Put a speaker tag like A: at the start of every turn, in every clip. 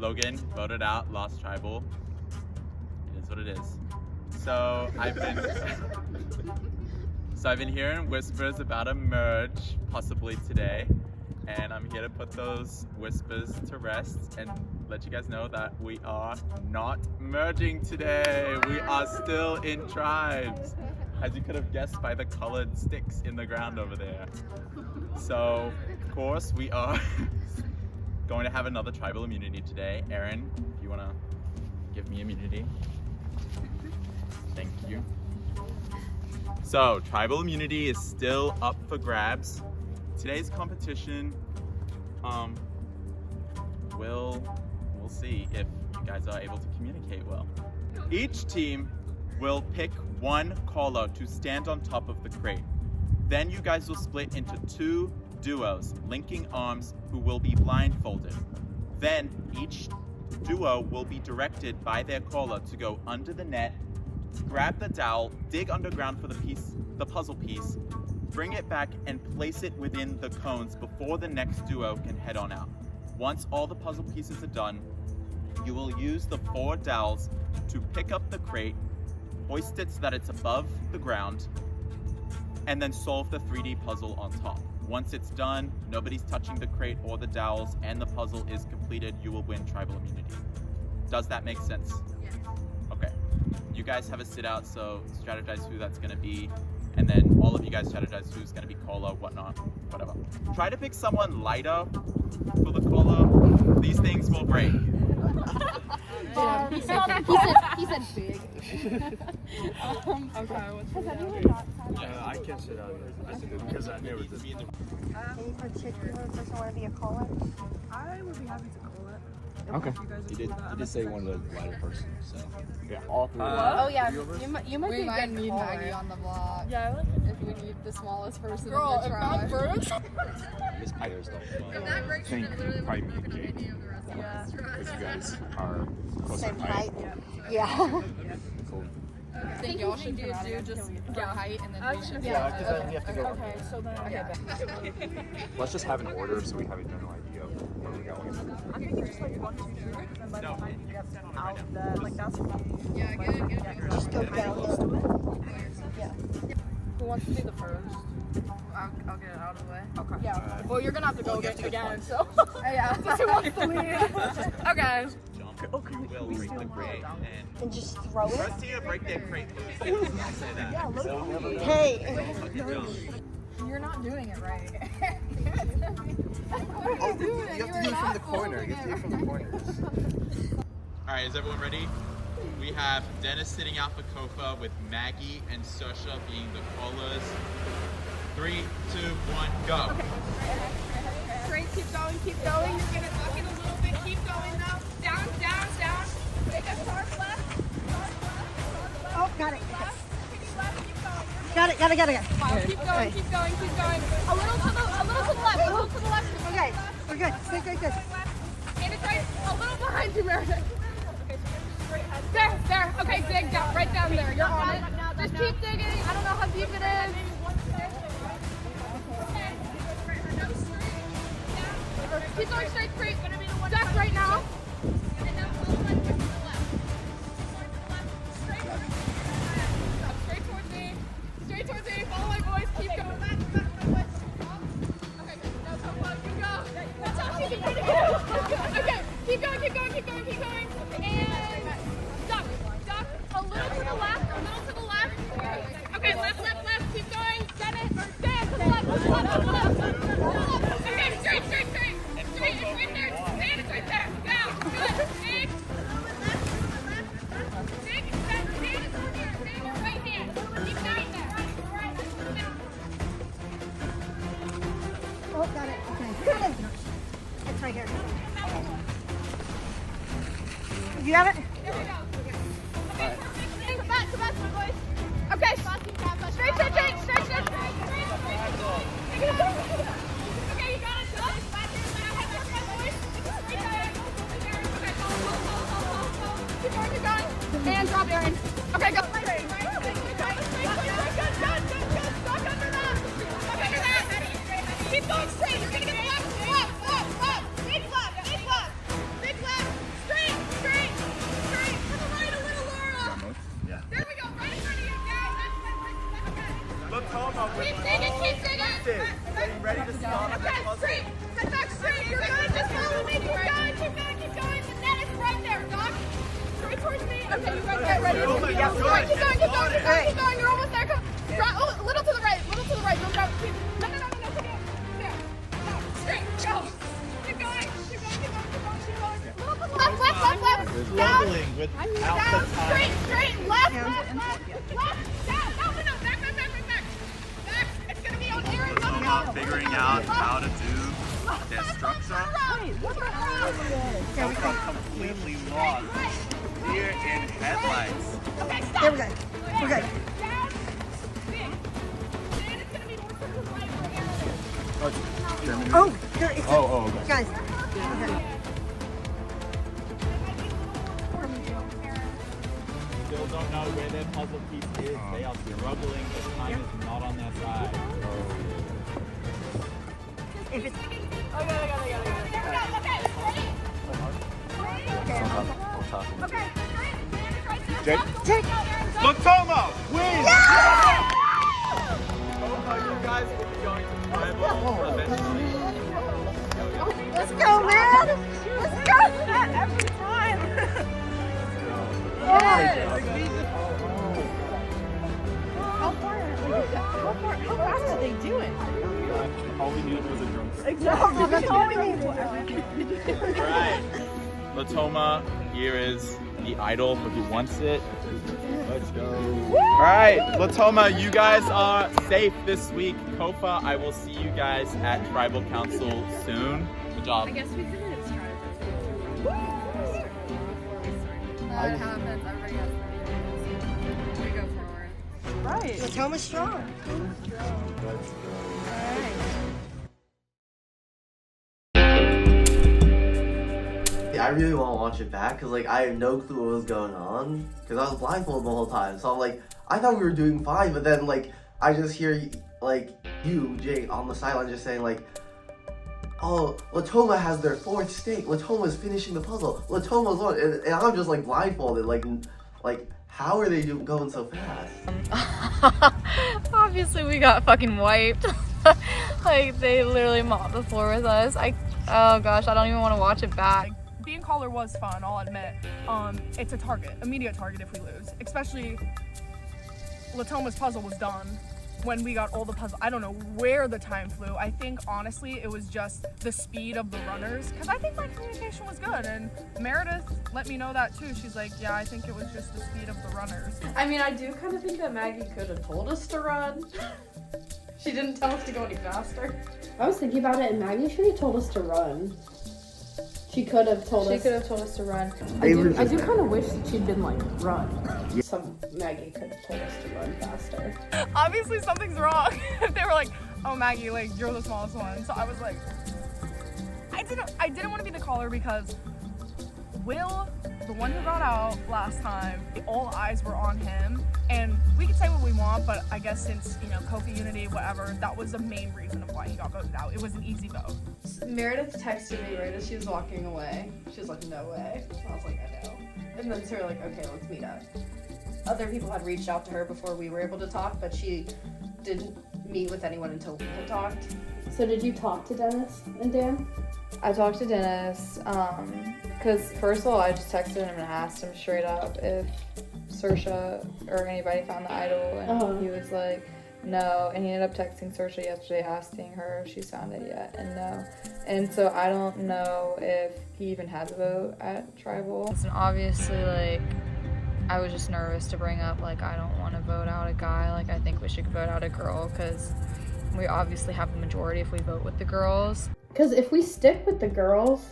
A: Logan voted out Lost Tribal. It is what it is. So I've been hearing whispers about a merge possibly today, and I'm here to put those whispers to rest and let you guys know that we are not merging today. We are still in tribes, as you could have guessed by the colored sticks in the ground over there. So, of course, we are going to have another tribal immunity today. Aaron, if you want to give me immunity. Thank you. So, tribal immunity is still up for grabs. Today's competition, we'll see if you guys are able to communicate well. Each team will pick one caller to stand on top of the crate. Then you guys will split into 2 duos, linking arms, who will be blindfolded. Then each duo will be directed by their caller to go under the net, grab the dowel, dig underground for the puzzle piece, bring it back and place it within the cones before the next duo can head on out. Once all the puzzle pieces are done, you will use the 4 dowels to pick up the crate, hoist it so that it's above the ground, and then solve the 3D puzzle on top. Once it's done, nobody's touching the crate or the dowels, and the puzzle is completed, you will win tribal immunity. Does that make sense?
B: Yes.
A: Okay. You guys have a sit out, so strategize who that's gonna be, and then all of you guys strategize who's gonna be caller, whatnot, whatever. Try to pick someone lighter for the caller. These things will break.
B: He said big.
C: Okay, I can't sit out here because I never did.
D: Any particular person want to be a caller?
C: I would be happy to call it.
E: Okay. You did say you wanted a lighter person, so yeah, all 3.
D: Oh yeah, you might
B: We
D: be a
B: might
D: good
B: need
D: caller.
B: Maggie on the block.
C: Yeah, I like it.
B: If we need the smallest person
C: Girl,
B: in the
C: if
B: tribe.
C: that breaks.
E: Miss Pierre's don't.
B: If that breaks,
E: I think probably me and Jake,
C: Yeah.
E: because you guys are close
D: Same
E: in height.
D: height. Yeah.
E: Cool.
B: I think y'all should come out here just get height and then we should
E: Yeah, because then we have to go.
C: Okay, so then.
E: Let's just have an order so we have a general idea of where we're going.
C: I'm thinking just like 1, 2, 3, and by the time you get out the, like that's
B: Yeah, get it.
D: Just go down the. Yeah.
C: Who wants to be the first?
B: I'll get it out of the way.
C: Okay. Yeah. Well, you're gonna have to go again, so.
B: Yeah.
C: Who wants to lead? Okay.
A: Okay. Will break the crate
D: And just throw it.
A: Let's see you break that crate. I'll say that.
D: Hey.
B: You're not doing it right.
E: Oh, you have to do it from the corner. You have to do it from the corner.
A: All right, is everyone ready? We have Dennis sitting out for Kofa with Maggie and Saoirse being the callers. 3, 2, 1, go.
F: Straight, keep going, keep going. You're gonna tuck it a little bit. Keep going now. Down, down, down. Make a sharp left.
D: Oh, got it.
F: Left. Can you left? Keep going.
D: Got it.
F: Keep going, keep going, keep going. A little to the left. A little to the left.
D: Okay. We're good. Good.
F: And it's right a little behind you, Meredith. There. Okay, dig down, right down there. You're on it. Just keep digging. I don't know how deep it is. Keep going straight. Duck right now. Straight towards me. Follow my voice. Keep going. Okay, you go. That's how she's pretty good. Okay, keep going. And duck. A little to the left. Okay, left. Keep going. Get it. Stand to the left. Okay, straight. It's right there. Stand, it's right there. Down. Good. Dig. Stand over here. Stand your right hand. Keep down there.
D: Oh, got it. Okay. It's right here. You got it?
F: There we go. Okay, perfect. Come back, my boys. Okay, straight. Okay, you got it. Keep going. And drop Aaron. Okay, go. Good. Duck under that. Keep going straight. You're gonna get left. Big left. Keep digging, keep digging.
A: Getting ready to start on the
F: Okay,
A: puzzle.
F: straight. Cut back straight. You're good. Just follow me. Keep going, keep going, keep going. The net is right there, Doc. Straight towards me. Okay, you right there. Ready?
A: Oh my
F: Yeah,
A: God.
F: keep going, keep going, keep going, keep going, keep going. You're almost there. Come. Oh, a little to the right. Little to the right. Go, go. Keep. No. Keep going. There. Go. Straight. Go. Keep going. Keep going. Keep going. Keep going. Keep going. Left. Down. Down. Straight. Left. Down. No. Back. It's gonna be on Aaron. No.
A: Figuring out how to do their structure.
D: There we go.
A: Completely lost. Deer in headlights.
F: Okay, stop.
D: There we go. We're good.
F: Down. Big. Then it's gonna be more to the right for Aaron.
D: Oh, there, it's
E: okay.
D: guys. Okay.
A: Still don't know where their puzzle piece is. They are struggling. The time is not on their side.
D: If it's
F: There we go. Okay, ready? Okay, straight.
E: Jake.
D: Jake.
A: Latoma wins! You guys will be going to tribal eventually.
D: Let's go, man. Let's go. Every time. How fast are they doing?
C: All we needed was a drum set.
D: Exactly. That's all we need.
A: Right. Latoma, here is the idol for who wants it.
E: Let's go.
A: Alright, Latoma, you guys are safe this week. Kofa, I will see you guys at Tribal Council soon. Good job.
B: I guess we could have just tried this. That happens. Everybody has 30 minutes. We go forward.
D: Right. Latoma's strong.
G: I really want to watch it back because like I have no clue what was going on because I was blindfolded the whole time. So I'm like, I thought we were doing fine, but then like I just hear like you, Jake, on the sideline just saying like, "Oh, Latoma has their fourth stake. Latoma's finishing the puzzle. Latoma's on," and I'm just like blindfolded, like how are they going so fast?
B: Obviously, we got fucking wiped. Like, they literally mopped the floor with us. Oh gosh, I don't even want to watch it back.
H: Being caller was fun, I'll admit. It's a target, immediate target if we lose. Especially Latoma's puzzle was done when we got all the puzzle. I don't know where the time flew. I think honestly it was just the speed of the runners because I think my communication was good and Meredith let me know that too. She's like, yeah, I think it was just the speed of the runners.
I: I mean, I do kind of think that Maggie could have told us to run. She didn't tell us to go any faster.
J: I was thinking about it, and Maggie should have told us to run. She could have told us.
B: She could have told us to run.
J: I do kind of wish that she'd been like, run. Maggie could have told us to run faster.
H: Obviously something's wrong. They were like, oh Maggie, like you're the smallest one. So I was like, I didn't want to be the caller because Will, the one who got out last time, all eyes were on him. And we could say what we want, but I guess since, you know, Kofi Unity, whatever, that was the main reason of why he got voted out. It was an easy vote.
I: Meredith texted me right as she was walking away. She was like, no way. I was like, I know. And then Sarah like, okay, let's meet up. Other people had reached out to her before we were able to talk, but she didn't meet with anyone until we had talked.
J: So did you talk to Dennis and Dan?
B: I talked to Dennis, because first of all, I just texted him and asked him straight up if Saoirse or anybody found the idol, and he was like, no, and he ended up texting Saoirse yesterday asking her if she's found it yet, and no. And so I don't know if he even has a vote at Tribal. And obviously, like, I was just nervous to bring up, like, I don't want to vote out a guy, like, I think we should vote out a girl, because we obviously have the majority if we vote with the girls.
J: Because if we stick with the girls,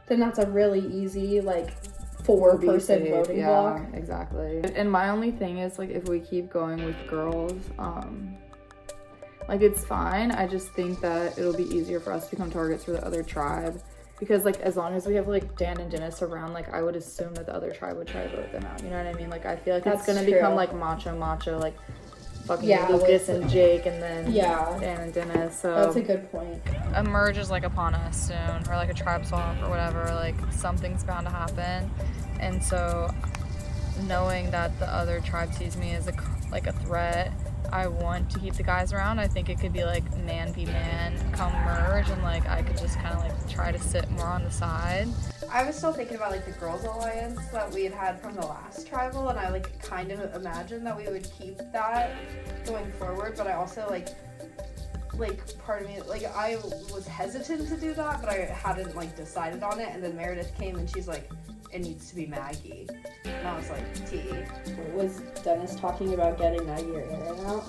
J: then that's a really easy, like, 4-person voting block.
B: Yeah, exactly. And my only thing is, like, if we keep going with girls, like, it's fine. I just think that it'll be easier for us to become targets for the other tribe. Because, like, as long as we have, like, Dan and Dennis around, like, I would assume that the other tribe would try to vote them out. You know what I mean? Like, I feel like it's gonna become, like, macho, like, fucking Lucas and Jake, and then Dan and Dennis. So
J: that's a good point.
B: A merge is, like, upon us soon, or, like, a tribe swap or whatever. Like, something's bound to happen. And so knowing that the other tribe sees me as a threat, I want to keep the guys around. I think it could be like man be man, come merge, and like I could just kind of like try to sit more on the side.
I: I was still thinking about like the girls alliance that we had from the last tribal, and I like kind of imagined that we would keep that going forward, but I also like part of me, like I was hesitant to do that, but I hadn't like decided on it, and then Meredith came and she's like, it needs to be Maggie, and I was like, T.
J: Was Dennis talking about getting Maggie or Aaron out?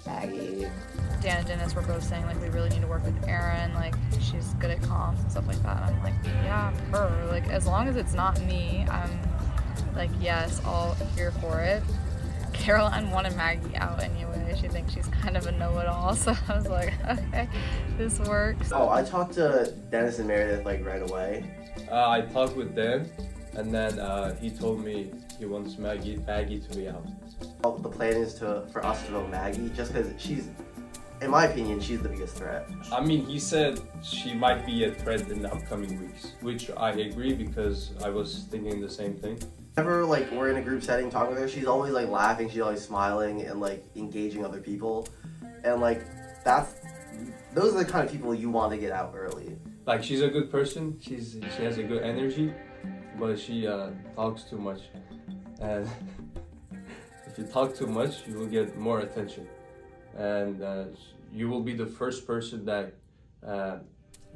B: Maggie, Dan and Dennis were both saying like we really need to work with Erin, like she's good at comms and stuff like that. And I'm like, yeah, her, like as long as it's not me, I'm like, yes, all here for it. Caroline wanted Maggie out anyway. She thinks she's kind of a know-it-all, so I was like, okay, this works.
G: Oh, I talked to Dennis and Meredith like right away.
C: I talked with Dan, and then he told me he wants Maggie to be out.
G: Well, the plan is for us to vote Maggie, just because she's, in my opinion, she's the biggest threat.
C: I mean, he said she might be a threat in the upcoming weeks, which I agree because I was thinking the same thing.
G: Whenever like we're in a group setting talking with her, she's always like laughing, she's always smiling and like engaging other people, and like those are the kind of people you want to get out early.
C: Like she's a good person, she has a good energy, but she talks too much, and if you talk too much, you will get more attention, and you will be the first person that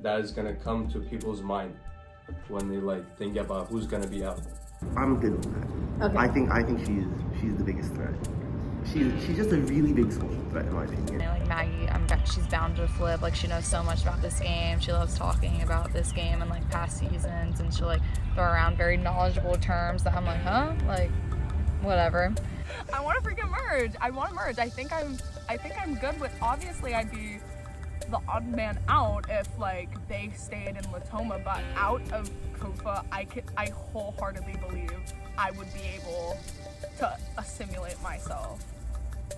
C: is gonna come to people's mind when they like think about who's gonna be out.
G: I'm good with that. Okay. I think she's the biggest threat. She's just a really big social threat in my opinion.
B: Like Maggie, she's bound to flip. Like she knows so much about this game. She loves talking about this game and like past seasons, and she'll like throw around very knowledgeable terms that I'm like, huh? Like, whatever.
H: I want to freaking merge. I want to merge. I think I'm good with. Obviously, I'd be the odd man out if like they stayed in Latoma, but out of Kofa, I wholeheartedly believe I would be able to assimilate myself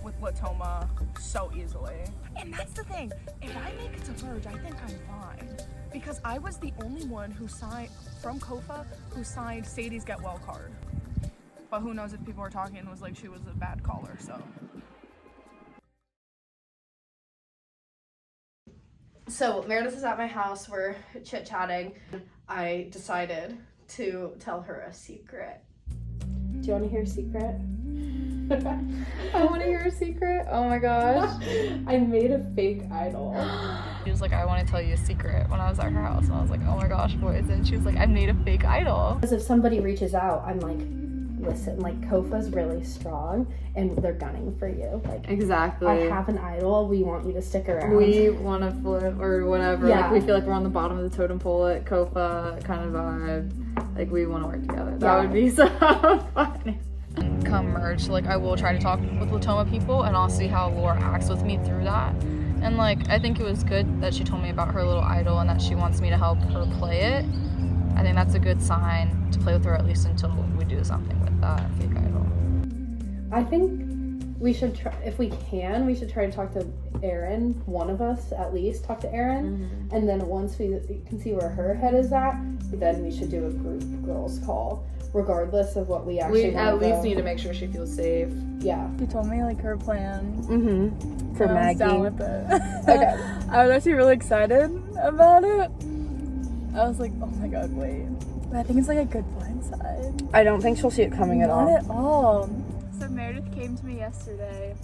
H: with Latoma so easily. And that's the thing, if I make it to merge, I think I'm fine. Because I was the only one who signed, from Kofa, who signed Sadie's Get Well card. But who knows if people were talking and was like she was a bad caller, so.
I: So Meredith is at my house, we're chit-chatting. I decided to tell her a secret.
J: Do you want to hear a secret?
B: I want to hear a secret. Oh my gosh.
J: I made a fake idol.
B: She was like, I want to tell you a secret when I was at her house. And I was like, oh my gosh, what is it? She was like, I made a fake idol.
J: Because if somebody reaches out, I'm like, listen, like Kofa's really strong and they're gunning for you. Like
B: exactly.
J: I have an idol. We want you to stick around.
B: We want to flip or whatever.
J: Yeah.
B: Like we feel like we're on the bottom of the totem pole at Kofa kind of vibe. Like we want to work together. That would be so funny. Come merge. Like I will try to talk with Latoma people, and I'll see how Laura acts with me through that. And like I think it was good that she told me about her little idol and that she wants me to help her play it. I think that's a good sign to play with her, at least until we do something with that fake idol.
J: I think we should try, if we can, we should try to talk to Erin. One of us at least talk to Erin, and then once we can see where her head is at, then we should do a group girls call, regardless of what we actually.
B: We at least need to make sure she feels safe.
J: Yeah.
D: She told me like her plan.
J: For Maggie.
D: I was down with it.
J: Okay.
D: I was actually really excited about it. I was like, oh my god, wait. But I think it's like a good blindside.
J: I don't think she'll see it coming at all.
D: Not at all. So Meredith came to me yesterday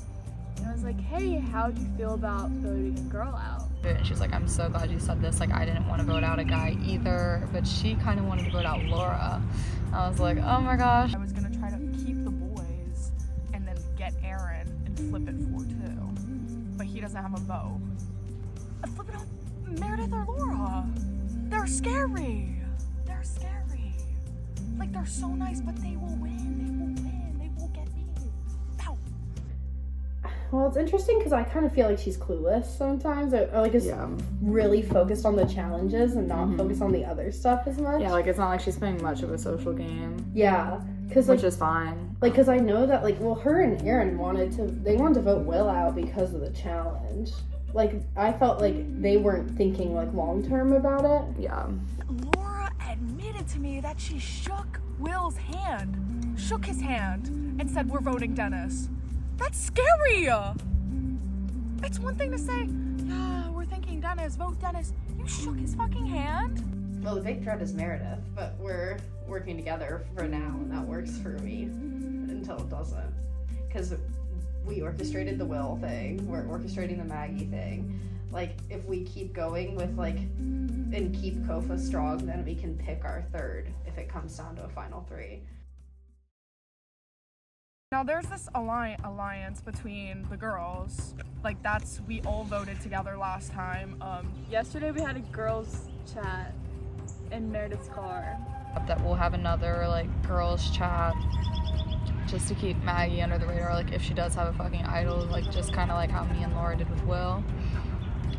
D: and I was like, hey, how'd you feel about voting a girl out?
B: And she's like, I'm so glad you said this. Like, I didn't want to vote out a guy either, but she kind of wanted to vote out Laura. I was like, oh my gosh.
H: I was gonna try to keep the boys and then get Aaron and flip it 4-2. But he doesn't have a vote. Flip it on Meredith or Laura. They're scary. They're scary. Like, they're so nice, but they will win. They will win. They will get me. Ow.
J: Well, it's interesting because I kind of feel like she's clueless sometimes, or like is really focused on the challenges and not focused on the other stuff as much.
B: Yeah, like it's not like she's playing much of a social game.
J: Yeah, because
B: which is fine.
J: Like, because I know that like, well, her and Aaron wanted to vote Will out because of the challenge. Like, I felt like they weren't thinking like long term about it.
B: Yeah.
H: Laura admitted to me that she shook Will's hand, shook his hand, and said, we're voting Dennis. That's scary! It's one thing to say, yeah, we're thinking Dennis, vote Dennis. You shook his fucking hand.
I: Well, the big threat is Meredith, but we're working together for now, and that works for me until it doesn't. Because we orchestrated the Will thing, we're orchestrating the Maggie thing. Like, if we keep going with, like, and keep Kofa strong, then we can pick our third if it comes down to a final 3.
H: Now there's this alliance between the girls. Like, we all voted together last time.
D: Yesterday we had a girls chat in Meredith's car.
B: That we'll have another like girls chat just to keep Maggie under the radar, like if she does have a fucking idol, like just kind of like how me and Laura did with Will.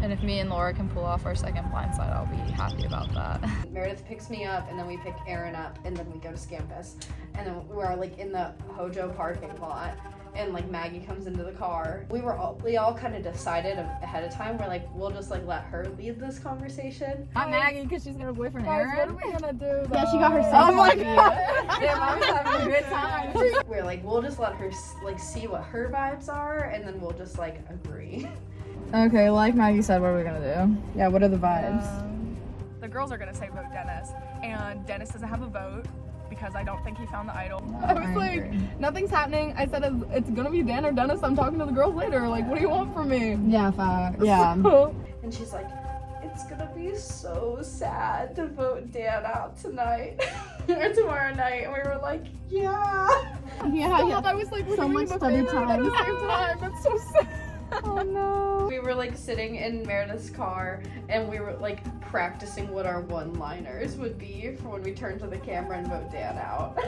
B: And if me and Laura can pull off our second blindside, I'll be happy about that.
I: Meredith picks me up, and then we pick Aaron up, and then we go to Scampus. And then we're like in the Hojo parking lot, and like Maggie comes into the car. We all kind of decided ahead of time. We're like, we'll just like let her lead this conversation.
F: Not Maggie, because she's got a boyfriend, Aaron.
D: What are we gonna do?
J: Yeah, she got her
F: Oh my
J: second
F: god! Yeah, Mommy's having a good time.
I: We're like, we'll just let her like see what her vibes are, and then we'll just like agree.
F: Okay, like Maggie said, what are we gonna do? Yeah, what are the vibes?
H: The girls are gonna say vote Dennis, and Dennis doesn't have a vote because I don't think he found the idol.
F: I was like, nothing's happening. I said it's gonna be Dan or Dennis. I'm talking to the girls later. Like, what do you want from me? Yeah, fact. Yeah.
I: And she's like, it's gonna be so sad to vote Dan out tonight or tomorrow night. And we were like, yeah.
F: Yeah. I was like, we're
J: So
F: doing
J: much
F: the
J: study
F: favorite
J: time.
F: at the same time. That's so sad.
I: Oh no. We were like sitting in Meredith's car, and we were like practicing what our one-liners would be for when we turn to the camera and vote Dan out.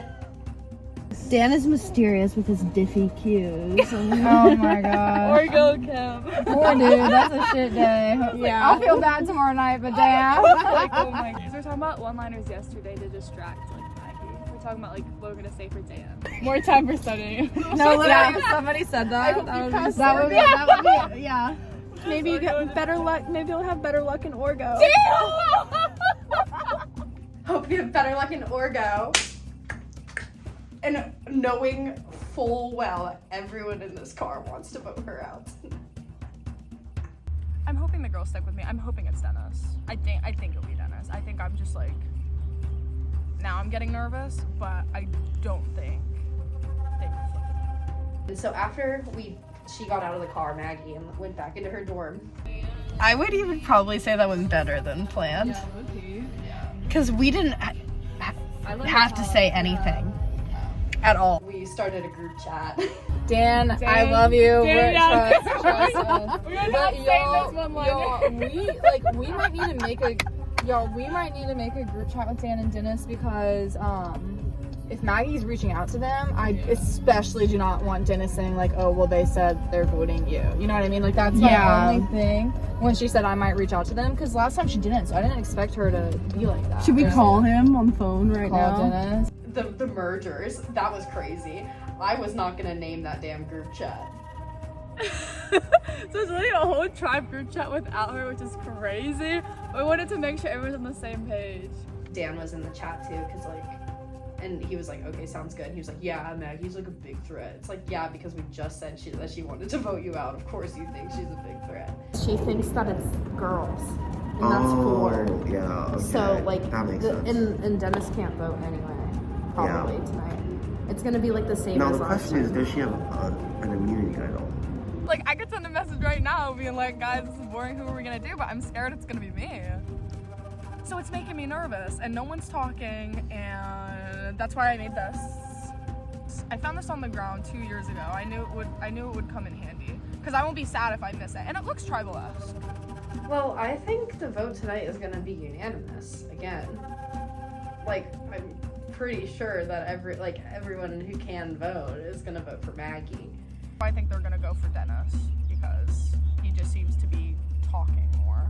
J: Dan is mysterious with his diffy cues.
F: Oh my god.
D: Or go, Kim.
F: Poor dude, that's a shit day. Yeah. I'll feel bad tomorrow night, but damn.
D: Like, oh my god. We were talking about one-liners yesterday to distract like Maggie. We're talking about like what we're gonna say for Dan.
F: More time for studying. No, literally, if somebody said that, that would be, yeah. Maybe you get better luck. Maybe you'll have better luck in Orgo.
I: Hope you have better luck in Orgo. And knowing full well everyone in this car wants to vote her out.
H: I'm hoping the girls stick with me. I'm hoping it's Dennis. I think it'll be Dennis. I think I'm just like, now I'm getting nervous, but I don't think they will flip it.
I: And so after she got out of the car, Maggie, and went back into her dorm.
K: I would even probably say that was better than planned. Because we didn't have to say anything at all.
I: We started a group chat.
F: Dan, I love you.
D: Dan,
F: Trust us.
D: We're not saying this one line.
F: We might need to make a group chat with Dan and Dennis because if Maggie's reaching out to them, I especially do not want Dennis saying like, oh well, they said they're voting you. You know what I mean? Like that's my only thing. When she said I might reach out to them, because last time she didn't, so I didn't expect her to be like that.
J: Should we call him on the phone right now?
F: Call Dennis.
I: The mergers, that was crazy. I was not gonna name that damn group chat.
D: So it's really a whole tribe group chat without her, which is crazy. But I wanted to make sure everyone's on the same page.
I: Dan was in the chat too, cause like, and he was like, okay, sounds good. And he was like, yeah, Maggie's like a big threat. It's like, yeah, because we just said that she wanted to vote you out. Of course you think she's a big threat.
J: She thinks that it's girls. And that's four.
G: Yeah, okay.
J: So like,
G: that makes sense.
J: and Dennis can't vote anyway. Probably tonight. It's gonna be like the same
G: Now
J: as
G: the
J: last
G: question is,
J: time.
G: does she have an immunity idol?
H: Like, I could send a message right now being like, guys, this is boring, who are we gonna do? But I'm scared it's gonna be me. So it's making me nervous, and no one's talking, and that's why I made this. I found this on the ground 2 years ago. I knew it would come in handy, because I won't be sad if I miss it, and it looks tribal-esque.
I: Well, I think the vote tonight is gonna be unanimous again. Like, I'm pretty sure that everyone who can vote is gonna vote for Maggie.
H: I think they're gonna go for Dennis because he just seems to be talking more.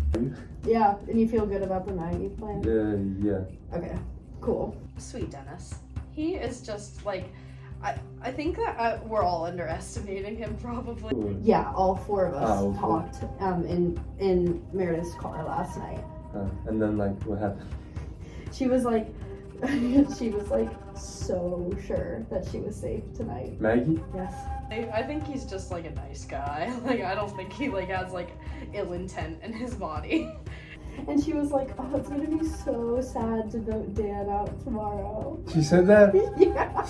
J: Yeah, and you feel good about the Maggie plan?
C: Yeah.
J: Okay, cool.
I: Sweet Dennis. He is just like, I think that we're all underestimating him probably.
J: Yeah, all four of us talked in Meredith's car last night.
C: And then like, what happened?
J: She was like so sure that she was safe tonight.
C: Maggie?
J: Yes.
I: I think he's just like a nice guy. Like I don't think he like has like ill intent in his body.
J: And she was like, oh, it's gonna be so sad to vote Dan out tomorrow.
C: She said that?
J: Yeah.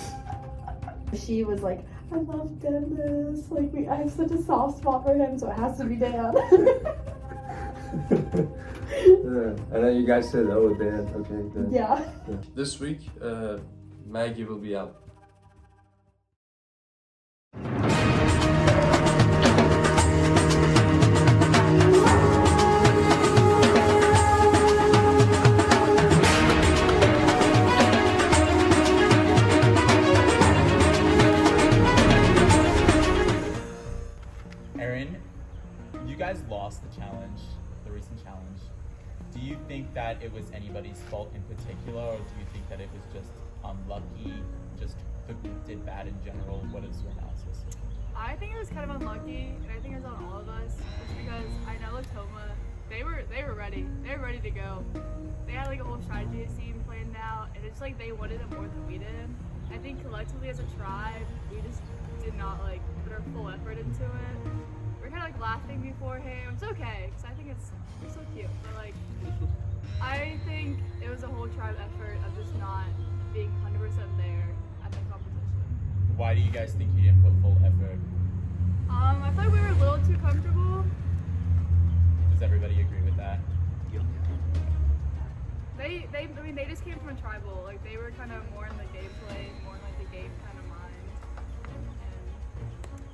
J: She was like, I love Dennis. Like I have such a soft spot for him, so it has to be Dan.
C: Yeah. And then you guys said, oh, Dan. Okay, Dan.
J: Yeah.
C: This week, Maggie will be out.
A: Erin, you guys lost the challenge, the recent challenge. Do you think that it was anybody's fault in particular, or do you think that it was just unlucky, just the group did bad in general? What is your analysis?
D: I think it was kind of unlucky, and I think it was on all of us, just because I know Latoma, they were ready. They were ready to go. They had like a whole strategy scene planned out, and it's like they wanted it more than we did. I think collectively as a tribe, we just did not like put our full effort into it. We're kind of like laughing beforehand. It's okay, because I think it's so cute. But like, I think it was a whole tribe effort of just not being 100% there at the competition.
A: Why do you guys think you didn't put full effort?
D: I feel like we were a little too comfortable.
A: Does everybody agree with that?
D: I mean, they just came from a tribal. Like, they were kind of more in the gameplay, more in like the game kind of mind. And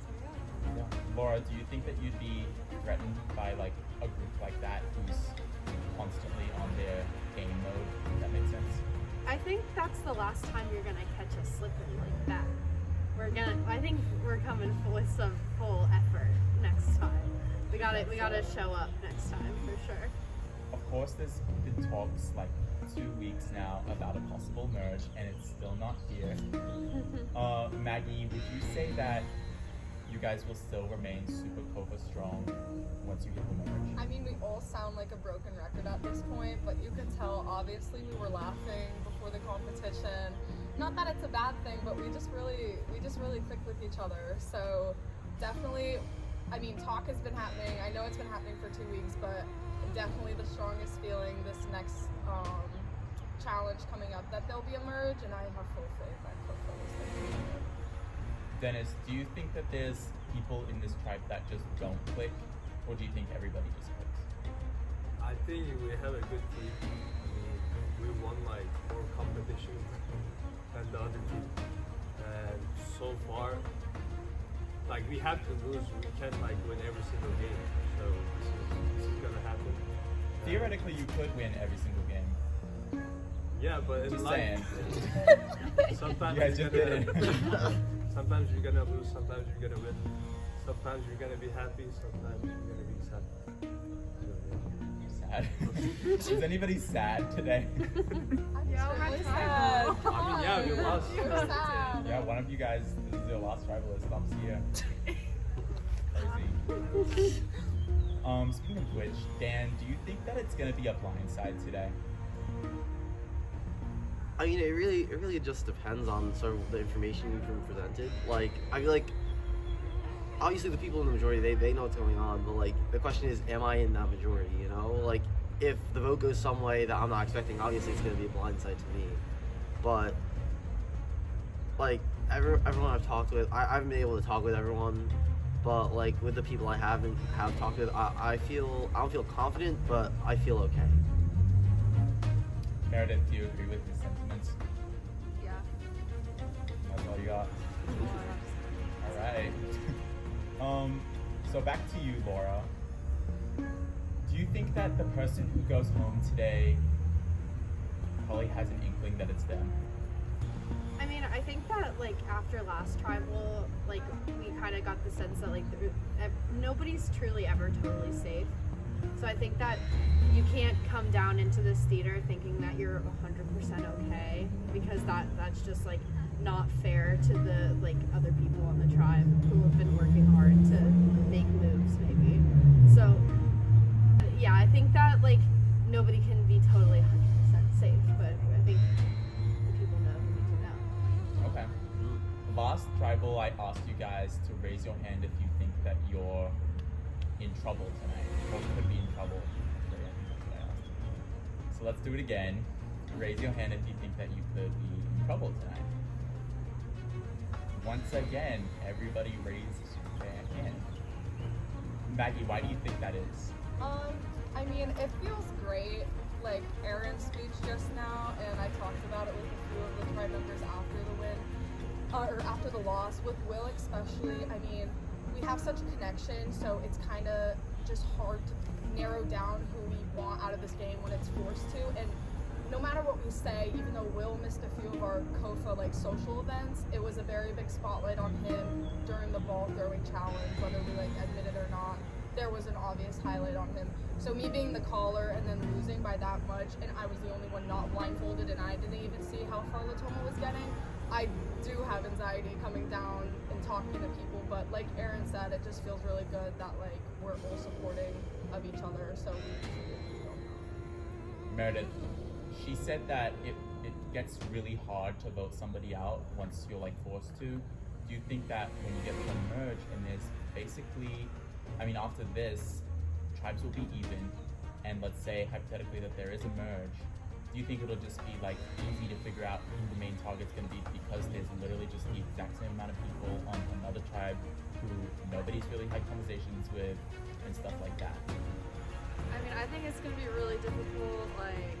D: so, yeah.
A: Laura, do you think that you'd be threatened by like a group like that who's constantly on their game mode? If that makes sense.
K: I think that's the last time you're gonna catch us slipping like that. I think we're coming with some full effort next time. We gotta show up next time for sure.
A: Of course, there's been talks like 2 weeks now about a possible merge, and it's still not here. Maggie, would you say that you guys will still remain super Kova strong once you get the merge?
H: I mean, we all sound like a broken record at this point, but you could tell obviously we were laughing before the competition. Not that it's a bad thing, but we just really clicked with each other. So definitely, I mean, talk has been happening. I know it's been happening for 2 weeks, but definitely the strongest feeling this next challenge coming up that there'll be a merge, and I have full faith that Kova is going to be there.
A: Dennis, do you think that there's people in this tribe that just don't click, or do you think everybody just clicks?
C: I think we have a good team. I mean, we won like more competitions than the other team, and so far, like we have to lose. We can't like win every single game. So this is gonna happen.
A: Theoretically, you could win every single game.
C: Yeah, but in
A: Just
C: life,
A: saying.
C: sometimes
A: You guys just did.
C: sometimes you're gonna lose. Sometimes you're gonna win. Sometimes you're gonna be happy. Sometimes you're gonna be sad. So,
A: Sad. Is anybody sad today?
D: Yeah,
H: really
D: we're
H: sad.
D: tribal.
C: I mean, yeah, we lost.
H: You're sad.
A: Yeah, one of you guys is the last tribalist. I'm here. Crazy. Speaking of which, Dan, do you think that it's gonna be a blindside today?
G: I mean, it really just depends on sort of the information you've been presented. Like, I feel like, obviously the people in the majority, they know what's going on, but like, the question is, am I in that majority, you know? Like, if the vote goes some way that I'm not expecting, obviously it's gonna be a blindside to me. But, like, everyone I've talked with, I haven't been able to talk with everyone, but like, with the people I have talked with, I don't feel confident, but I feel okay.
A: Meredith, do you agree with his sentiments?
D: Yeah.
A: That's all you got? Alright. So back to you, Laura. Do you think that the person who goes home today probably has an inkling that it's them?
K: I mean, I think that like after last tribal, like we kind of got the sense that like nobody's truly ever totally safe. So I think that you can't come down into this theater thinking that you're 100% okay, because that's just like not fair to the like other people on the tribe who have been working hard to make moves maybe. So yeah, I think that like nobody can be totally 100% safe, but I think the people know who need to know.
A: last tribal, I asked you guys to raise your hand if you think that you're in trouble tonight, or could be in trouble. Sorry, I think that's what I asked. So let's do it again. Raise your hand if you think that you could be in trouble tonight. Once again, everybody raised their hand. Maggie, why do you think that is?
H: I mean, it feels great, like Aaron's speech just now, and I talked about it with a few of the tribe members after the win, or after the loss. With Will especially, I mean, we have such a connection, so it's kind of just hard to narrow down who we want out of this game when it's forced to. And no matter what we say, even though Will missed a few of our KOFA like social events, it was a very big spotlight on him during the ball throwing challenge, whether we like admit it or not. There was an obvious highlight on him. So me being the caller and then losing by that much, and I was the only one not blindfolded, and I didn't even see how far Latoma was getting, I do have anxiety coming down and talking to people. But like Aaron said, it just feels really good that like we're all supporting of each other. So
A: Meredith, she said that it gets really hard to vote somebody out once you're like forced to. Do you think that when you get to merge and there's basically, I mean, after this, tribes will be even, and let's say hypothetically that there is a merge, do you think it'll just be like easy to figure out who the main target's going to be because there's literally just the exact same amount of people on another tribe who nobody's really had conversations with and stuff like that?
K: I mean, I think it's going to be really difficult. Like,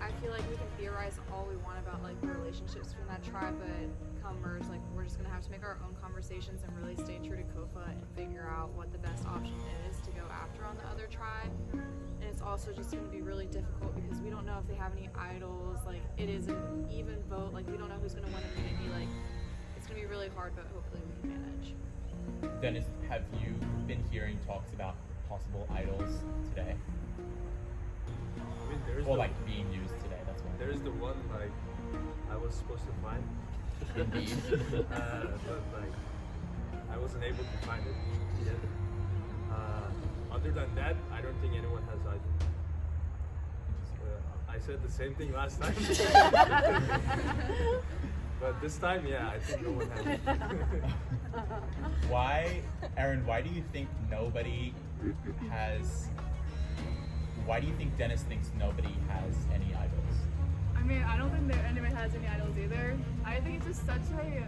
K: I feel like we can theorize all we want about like the relationships between that tribe, but come merge, like we're just going to have to make our own conversations and really stay true to KOFA and figure out what the best option is to go after on the other tribe. And it's also just going to be really difficult because we don't know if they have any idols. Like, it is an even vote. Like, we don't know who's going to win immunity. Like, it's going to be really hard, but hopefully we can manage.
A: Dennis, have you been hearing talks about possible idols today?
C: I mean, there's
A: or like being used today, that's one.
C: There's the one like I was supposed to find.
A: Indeed.
C: But like I wasn't able to find it yet. Other than that, I don't think anyone has idol. I said the same thing last time. But this time, yeah, I think no one has it.
A: Why, Aaron, why do you think why do you think Dennis thinks nobody has any idols?
D: I mean, I don't think that anybody has any idols either. I think it's just such a...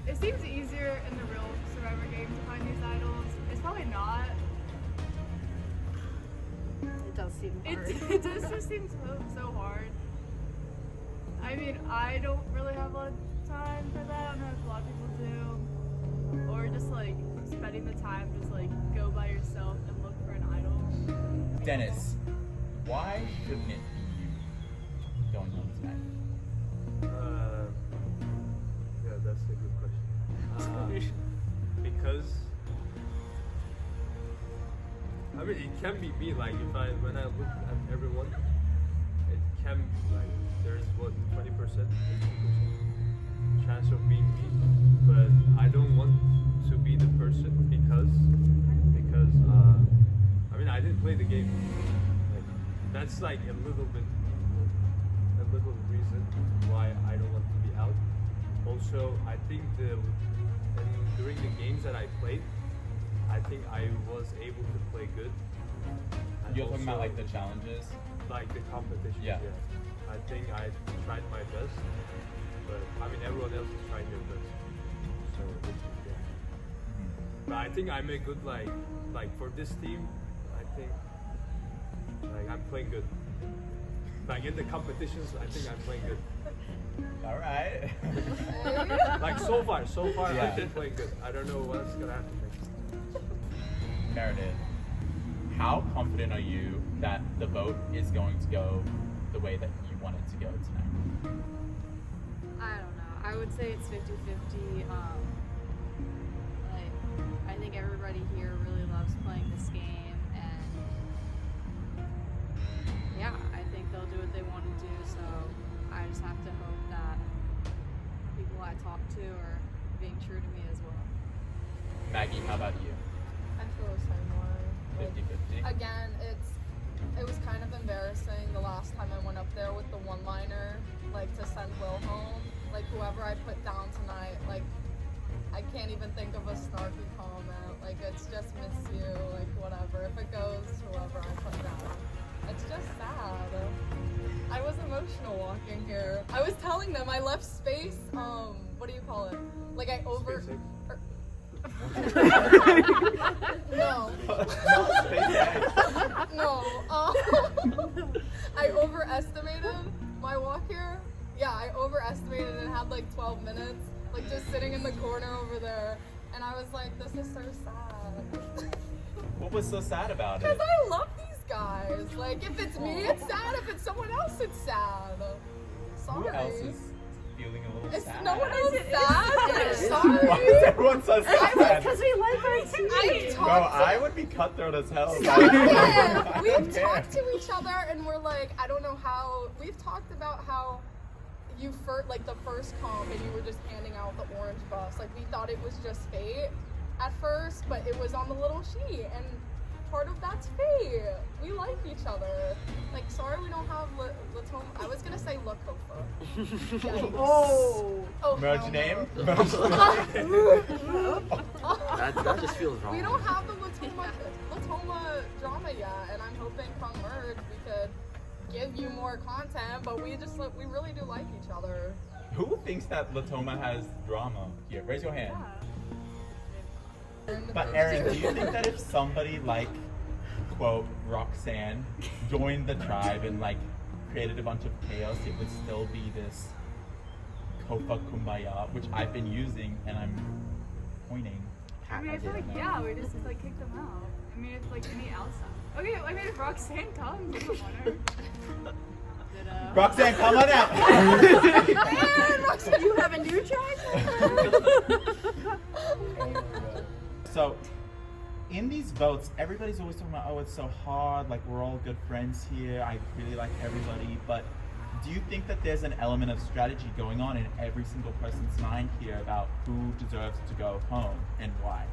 D: It seems easier in the real Survivor game to find these idols. It's probably not.
K: It does seem hard.
D: It does just seem so hard. I mean, I don't really have a lot of time for that. I don't know if a lot of people do. Or just like spending the time, just like go by yourself and look for an idol.
A: Dennis, why shouldn't it be you going home tonight?
C: Yeah, that's a good question. Because I mean, it can be me. Like when I look at everyone, it can like there's what 20%, 80% chance of being me. But I don't want to be the person because I mean I didn't play the game. Like, that's like a little reason why I don't want to be out. Also, I think during the games that I played, I think I was able to play good. And
A: You're talking about
C: also,
A: like the challenges?
C: like the competition.
A: Yeah.
C: I think I tried my best, but I mean everyone else is trying their best. So yeah. But I think I'm a good like for this team. I think like I'm playing good. Like in the competitions, I think I'm playing good.
A: All right.
C: Like so far,
A: Yeah.
C: I've been playing good. I don't know what's gonna happen next.
A: Meredith, how confident are you that the vote is going to go the way that you want it to go tonight?
K: I don't know. I would say it's 50-50. Like, I think everybody here really loves playing this game, and yeah, I think they'll do what they want to do. So I just have to hope that people I talk to are being true to me as well.
A: Maggie, how about you?
H: I feel the same way.
A: 50-50?
H: Again, it was kind of embarrassing the last time I went up there with the one-liner, like to send Will home. like whoever I put down tonight, like I can't even think of a snarky comment. Like it's just miss you, like whatever. If it goes to whoever I put down, it's just sad. I was emotional walking here. I was telling them I left space. What do you call it? Like I over. No. No. I overestimated my walk here. Yeah, I overestimated and had like 12 minutes, like just sitting in the corner over there. And I was like, this is so sad.
A: What was so sad about it?
H: Because I love these guys. Like, if it's me, it's sad. If it's someone else, it's sad. Sorry.
A: Who else is feeling a little
H: Is
A: sad?
H: no one else sad? Sorry.
A: Why is everyone so sad?
K: Because we like our team.
A: Bro, I would be cutthroat as hell.
H: Yeah, we've talked to each other and we're like, I don't know how. We've talked about how you like the first comp and you were just handing out the orange bus. Like we thought it was just fate at first, but it was on the little sheet, and part of that's fate. We like each other. Like, sorry we don't have Latoma. I was gonna say Lakofa. Oh,
A: Merge
H: hell
A: name?
H: no.
L: That just feels wrong.
H: We don't have the Latoma drama yet, and I'm hoping come merge we could give you more content, but we really do like each other.
A: Who thinks that Latoma has drama here? Raise your hand. But Erin, do you think that if somebody like, quote, Roxanne joined the tribe and like created a bunch of chaos, it would still be this Kofa Kumbaya, which I've been using and I'm pointing.
D: I mean, I feel like, yeah, we just like kicked them out. I mean, it's like any Elsa. Okay, I mean, if Roxanne comes, I don't want her.
A: Roxanne, come on out!
K: Man, Roxanne, you have a new tribe?
A: So, in these votes, everybody's always talking about, oh, it's so hard, like we're all good friends here, I really like everybody, but do you think that there's an element of strategy going on in every single person's mind here about who deserves to go home and why?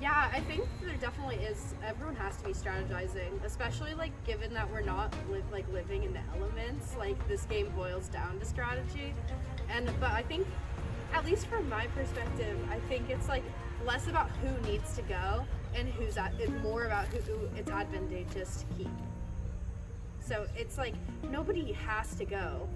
K: Yeah, I think there definitely is. Everyone has to be strategizing, especially like given that we're not living in the elements. Like this game boils down to strategy, but I think, at least from my perspective, I think it's like less about who needs to go and it's more about who it's advantageous to keep. So it's like nobody has to go.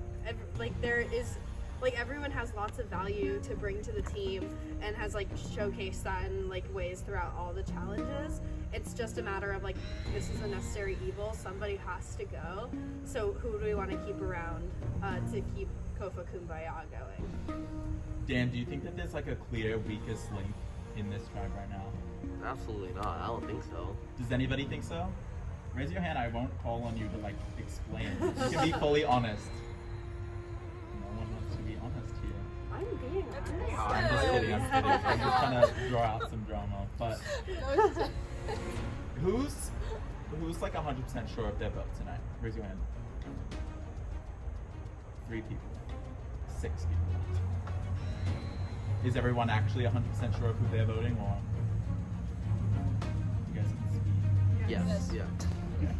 K: Everyone has lots of value to bring to the team and has like showcased that in like ways throughout all the challenges. It's just a matter of like, this is a necessary evil, somebody has to go. So who do we want to keep around to keep Kofa Kumbaya going?
A: Dan, do you think that there's like a clear weakest link in this tribe right now?
L: Absolutely not. I don't think so.
A: Does anybody think so? Raise your hand. I won't call on you to like explain. You can be fully honest. No one wants to be honest here.
K: I'm being honest.
A: Oh, I'm just kidding. I'm just trying to draw out some drama. But who's like 100% sure of their vote tonight? Raise your hand. 3 people. 6 people. Is everyone actually 100% sure of who they're voting, or you guys can speak?
L: Yes. Yeah.
A: Okay.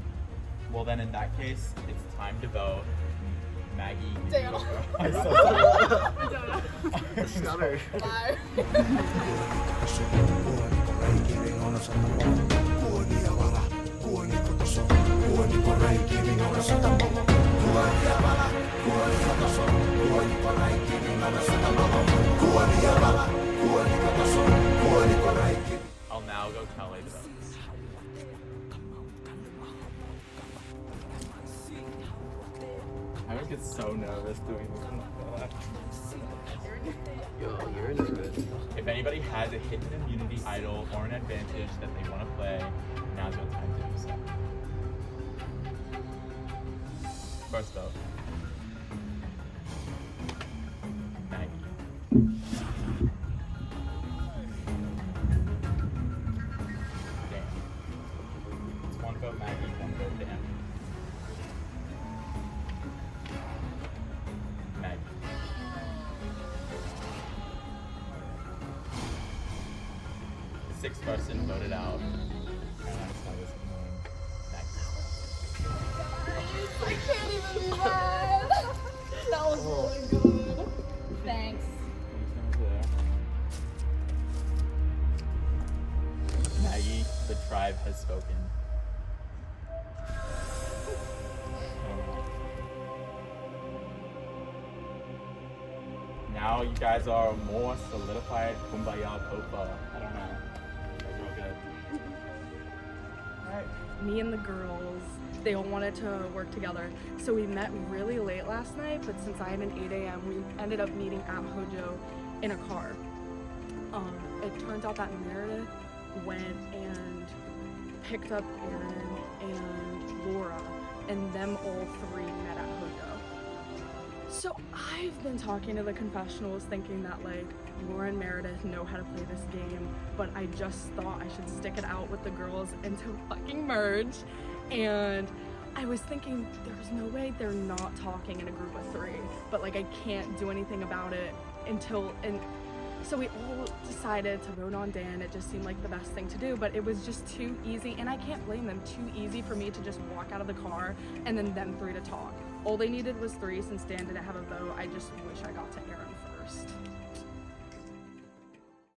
A: Well, then in that case, it's time to vote. Maggie.
H: Damn.
A: I'm so sorry.
L: Stutter.
H: Bye.
A: I'll now go tally the votes. I always get so nervous doing this.
L: Yo, you're nervous.
A: If anybody has a hidden immunity idol or an advantage that they want to play, now's your time to do so. First vote. Maggie. Dan. It's 1 vote Maggie, 1 vote Dan. Maggie. The 6th person voted out.
H: I can't even be mad. That was really good.
A: 5 has spoken. Now you guys are more solidified kumbaya kofa. I don't know. That's real good. Alright.
H: Me and the girls, they all wanted to work together. So we met really late last night, but since I had an 8 a.m., we ended up meeting at Hojo in a car. It turns out that Meredith went and picked up Aaron and Laura, and them all 3 met at Hojo. So I've been talking to the confessionals thinking that like Laura and Meredith know how to play this game, but I just thought I should stick it out with the girls until fucking merge. And I was thinking there's no way they're not talking in a group of 3, but like I can't do anything about it until, and so we all decided to vote on Dan. It just seemed like the best thing to do, but it was just too easy, and I can't blame them, too easy for me to just walk out of the car and then them 3 to talk. All they needed was 3 since Dan didn't have a vote. I just wish I got to Aaron first.